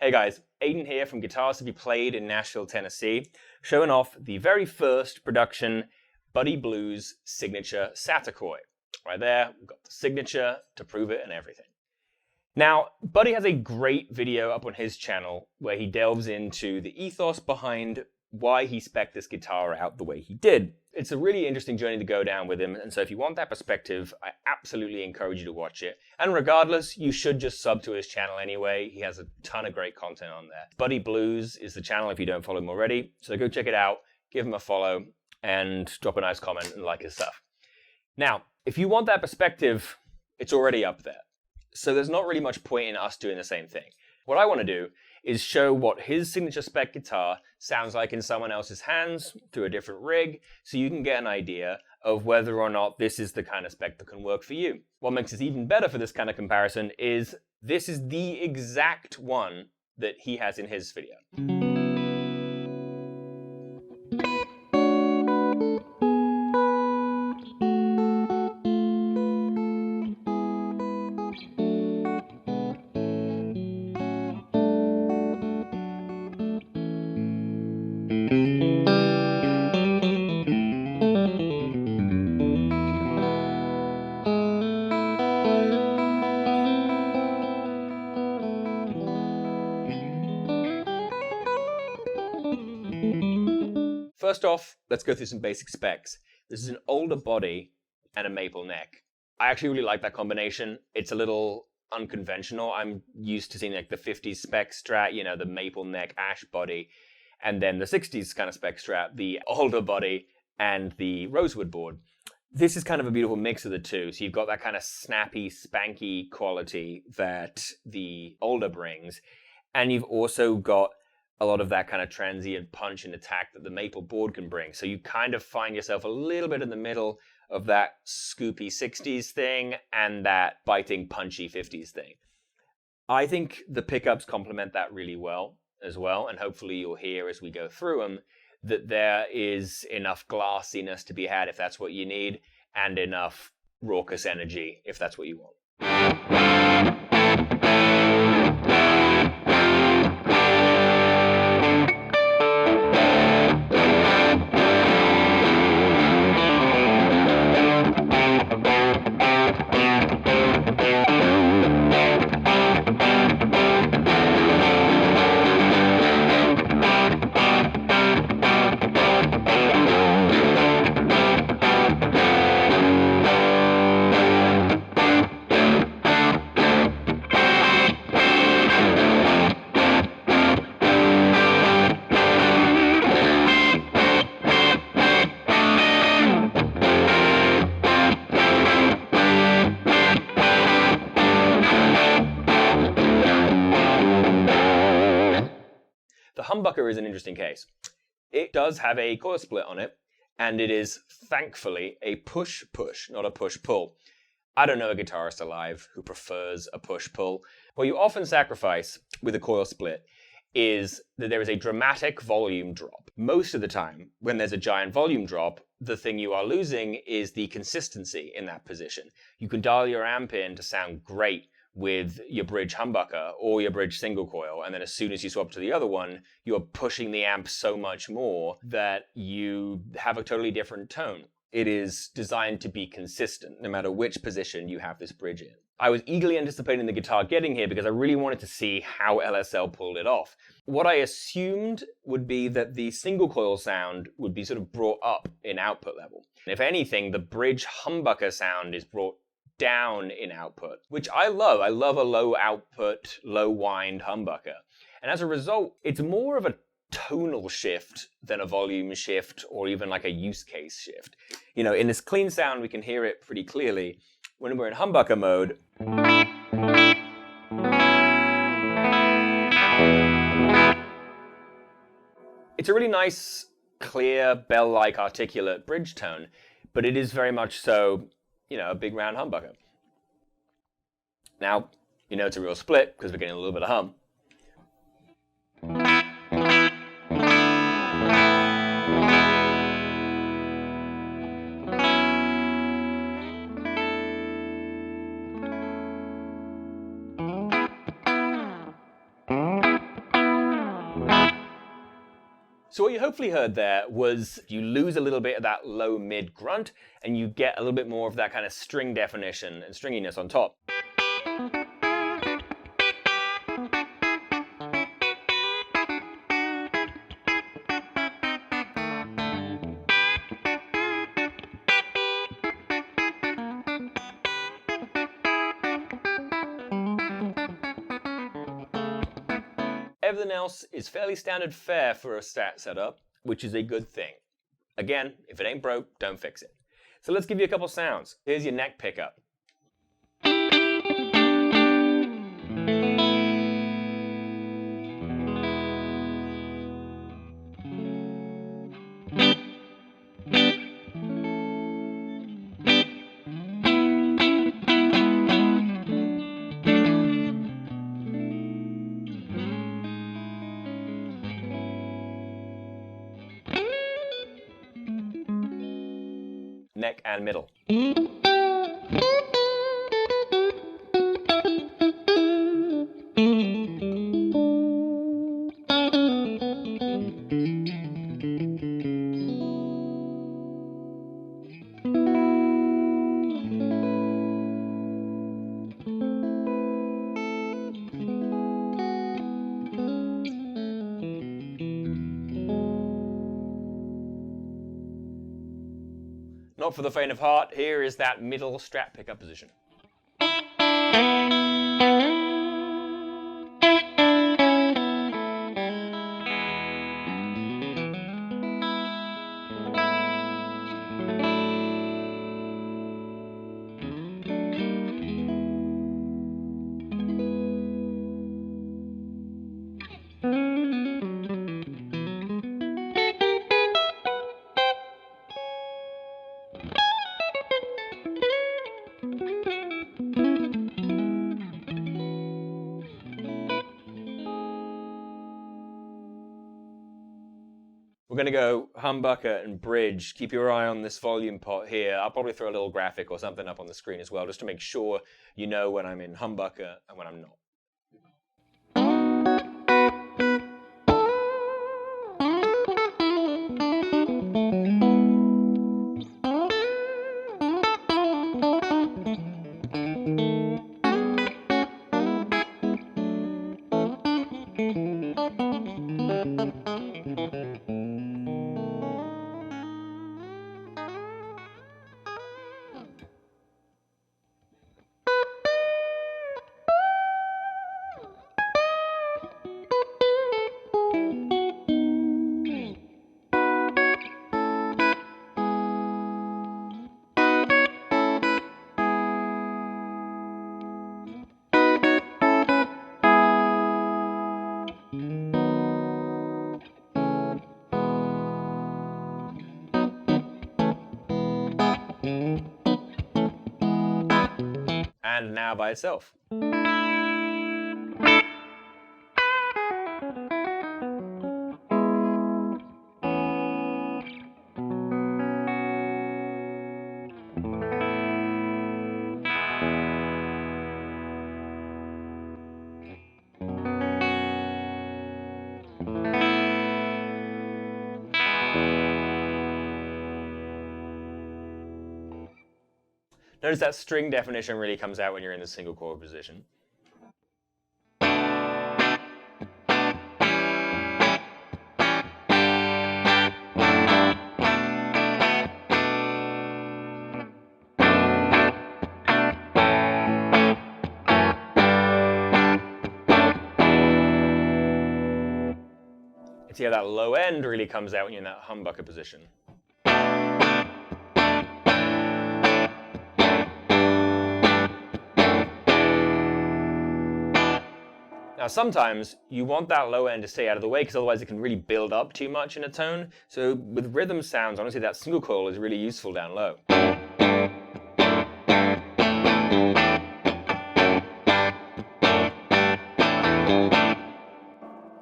Hey guys, Aidan here from Guitars to Be Played in Nashville, Tennessee, showing off the very first production Buddy Blues signature Saticoy. Right there, we've got the signature to prove it and everything. Now, Buddy has a great video up on his channel where he delves into the ethos behind why he spec'd this guitar out the way he did. It's a really interesting journey to go down with him, and so if you want that perspective, I absolutely encourage you to watch it. And regardless, you should just sub to his channel anyway. He has a ton of great content on there. Buddy Blues is the channel if you don't follow him already, so go check it out, give him a follow, and drop a nice comment and like his stuff. Now, if you want that perspective, it's already up there. So there's not really much point in us doing the same thing. What I want to do is show what his signature spec guitar sounds like in someone else's hands through a different rig, so you can get an idea of whether or not this is the kind of spec that can work for you. What makes it even better for this kind of comparison is this is the exact one that he has in his video. First off, let's go through some basic specs. This is an older body and a maple neck. I actually really like that combination. It's a little unconventional. I'm used to seeing like the 50s spec Strat, you know, the maple neck ash body, and then the 60s kind of spec Strat, the older body and the rosewood board. This is kind of a beautiful mix of the two. So you've got that kind of snappy, spanky quality that the older brings, and you've also got a lot of that kind of transient punch and attack that the maple board can bring. So you kind of find yourself a little bit in the middle of that scoopy 60s thing and that biting, punchy 50s thing. I think the pickups complement that really well as well, and hopefully you'll hear as we go through them that there is enough glassiness to be had if that's what you need, and enough raucous energy if that's what you want. The humbucker is an interesting case. It does have a coil split on it, and it is, thankfully, a push-push, not a push-pull. I don't know a guitarist alive who prefers a push-pull. What you often sacrifice with a coil split is that there is a dramatic volume drop. Most of the time, when there's a giant volume drop, the thing you are losing is the consistency in that position. You can dial your amp in to sound great with your bridge humbucker or your bridge single coil, and then as soon as you swap to the other one, you're pushing the amp so much more that you have a totally different tone. It is designed to be consistent, no matter which position you have this bridge in. I was eagerly anticipating the guitar getting here because I really wanted to see how LSL pulled it off. What I assumed would be that the single coil sound would be sort of brought up in output level. If anything, the bridge humbucker sound is brought down in output, which I love. I love a low output, low wind humbucker. And as a result, it's more of a tonal shift than a volume shift or even like a use case shift. You know, in this clean sound, we can hear it pretty clearly. When we're in humbucker mode, it's a really nice, clear, bell-like articulate bridge tone, but it is very much so, you know, a big round humbucker. Now, you know it's a real split because we're getting a little bit of hum. So what you hopefully heard there was you lose a little bit of that low mid grunt and you get a little bit more of that kind of string definition and stringiness on top. Everything else is fairly standard fare for a Strat setup, which is a good thing. Again, if it ain't broke, don't fix it. So let's give you a couple sounds. Here's your neck pickup. Neck and middle. Not for the faint of heart, here is that middle Strat pickup position. We're going to go humbucker and bridge. Keep your eye on this volume pot here. I'll probably throw a little graphic or something up on the screen as well, just to make sure you know when I'm in humbucker and when I'm not. And now by itself. Notice that string definition really comes out when you're in the single chord position. See how that low end really comes out when you're in that humbucker position. Now sometimes you want that low end to stay out of the way because otherwise it can really build up too much in a tone. So with rhythm sounds, honestly that single coil is really useful down low.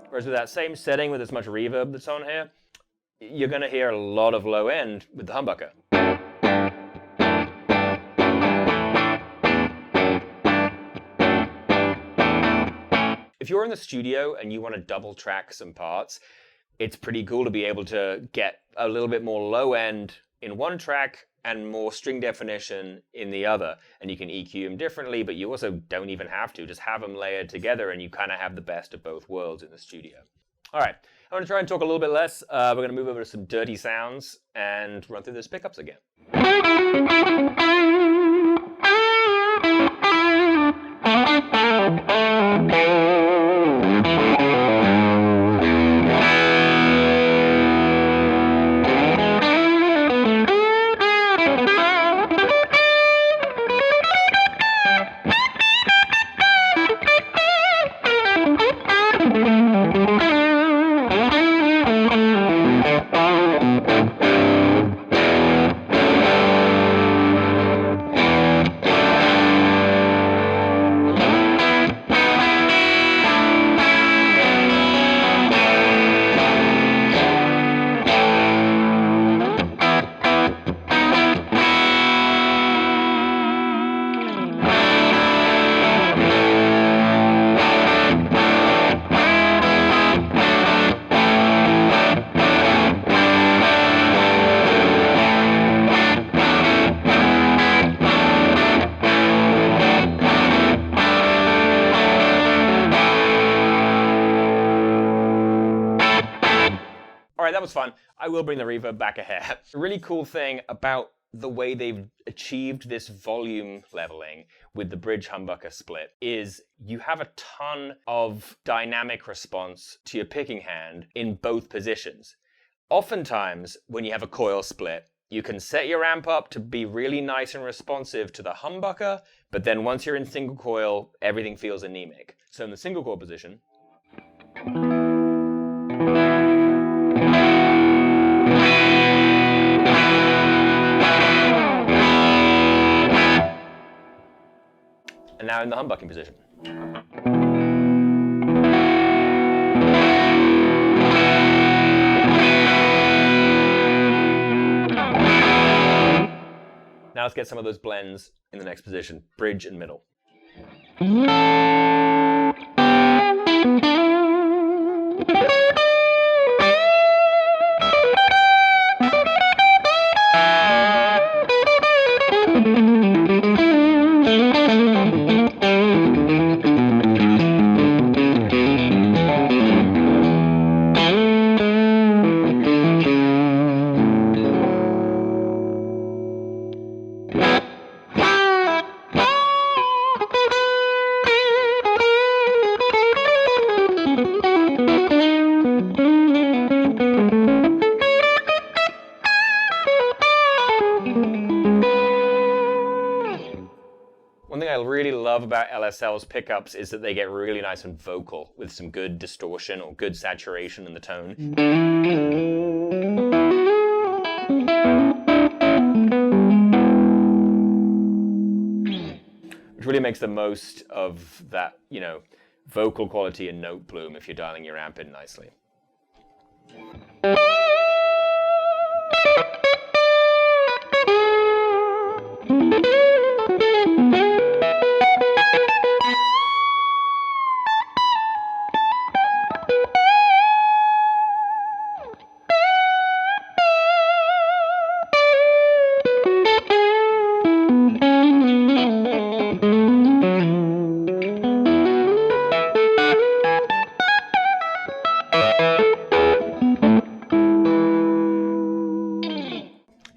Whereas with that same setting with as much reverb that's on here, you're going to hear a lot of low end with the humbucker. If you're in the studio and you want to double track some parts, it's pretty cool to be able to get a little bit more low end in one track and more string definition in the other. And you can EQ them differently, but you also don't even have to. Just have them layered together and you kind of have the best of both worlds in the studio. All right, I'm going to try and talk a little bit less. We're going to move over to some dirty sounds and run through those pickups again. That was fun. I will bring the reverb back a hair. A really cool thing about the way they've achieved this volume leveling with the bridge humbucker split is you have a ton of dynamic response to your picking hand in both positions. Oftentimes, when you have a coil split, you can set your amp up to be really nice and responsive to the humbucker, but then once you're in single coil, everything feels anemic. So in the single coil position, and now in the humbucking position. Now let's get some of those blends in the next position, bridge and middle. One thing I really love about LSL's pickups is that they get really nice and vocal with some good distortion or good saturation in the tone. Which really makes the most of that, vocal quality and note bloom if you're dialing your amp in nicely.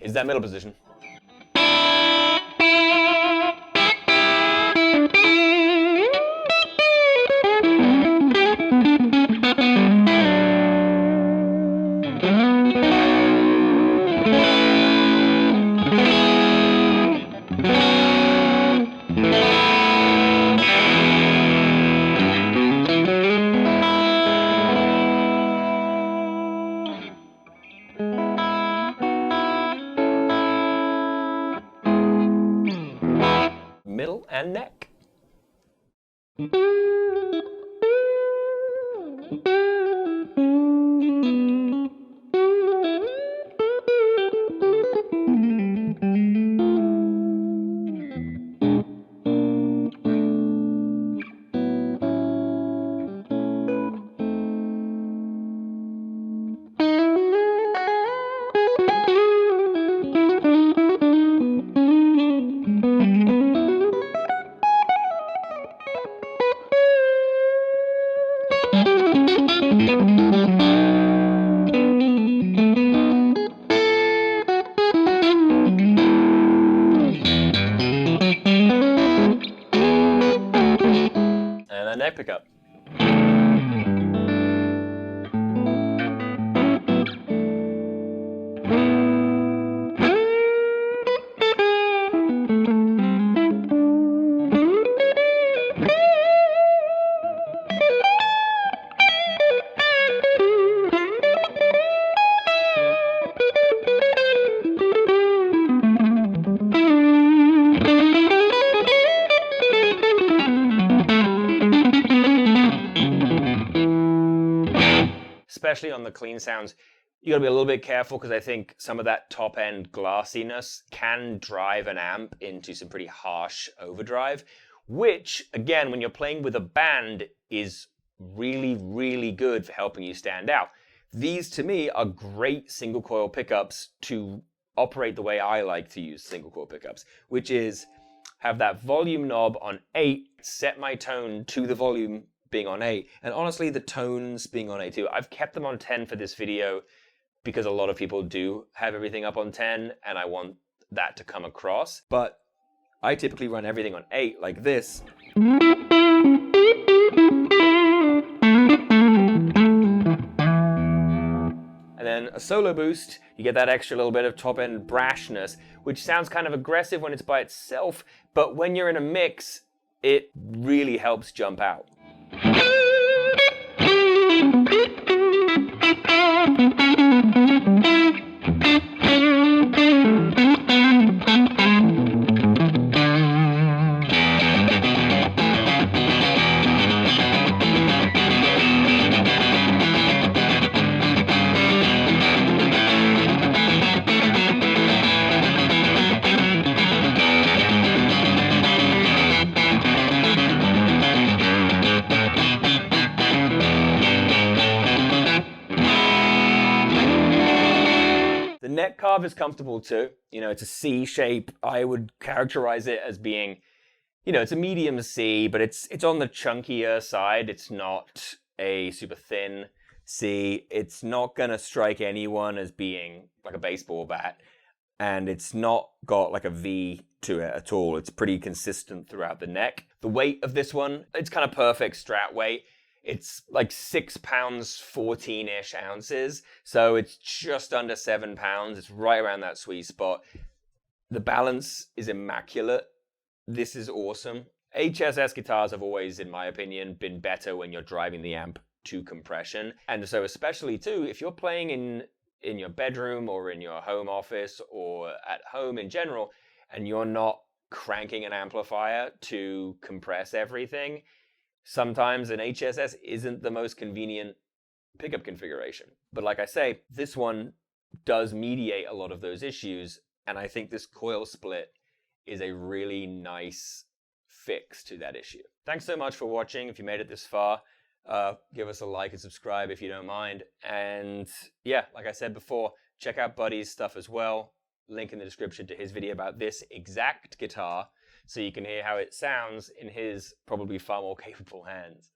Is that middle position. Middle and neck. that neck pickup. Especially on the clean sounds, you gotta be a little bit careful because I think some of that top end glassiness can drive an amp into some pretty harsh overdrive, which again, when you're playing with a band, is really, really good for helping you stand out. These to me are great single coil pickups to operate the way I like to use single coil pickups, which is have that volume knob on 8, set my tone to the volume being on 8, and honestly the tones being on 8 too. I've kept them on 10 for this video because a lot of people do have everything up on 10 and I want that to come across, but I typically run everything on 8 like this. And then a solo boost, you get that extra little bit of top end brashness, which sounds kind of aggressive when it's by itself, but when you're in a mix, it really helps jump out. The neck carve is comfortable too. You know, it's a C shape. I would characterize it as being, you know, it's a medium C, but it's on the chunkier side. It's not a super thin C. It's not gonna strike anyone as being like a baseball bat. And it's not got like a V to it at all. It's pretty consistent throughout the neck. The weight of this one, it's kind of perfect Strat weight. It's like 6 pounds, 14-ish ounces. So it's just under 7 pounds. It's right around that sweet spot. The balance is immaculate. This is awesome. HSS guitars have always, in my opinion, been better when you're driving the amp to compression. And so especially too, if you're playing in your bedroom or in your home office or at home in general, and you're not cranking an amplifier to compress everything, sometimes an HSS isn't the most convenient pickup configuration. But like I say, this one does mediate a lot of those issues, and I think this coil split is a really nice fix to that issue. Thanks so much for watching. If you made it this far, give us a like and subscribe if you don't mind. And yeah, like I said before, check out Buddy's stuff as well. Link in the description to his video about this exact guitar, so you can hear how it sounds in his probably far more capable hands.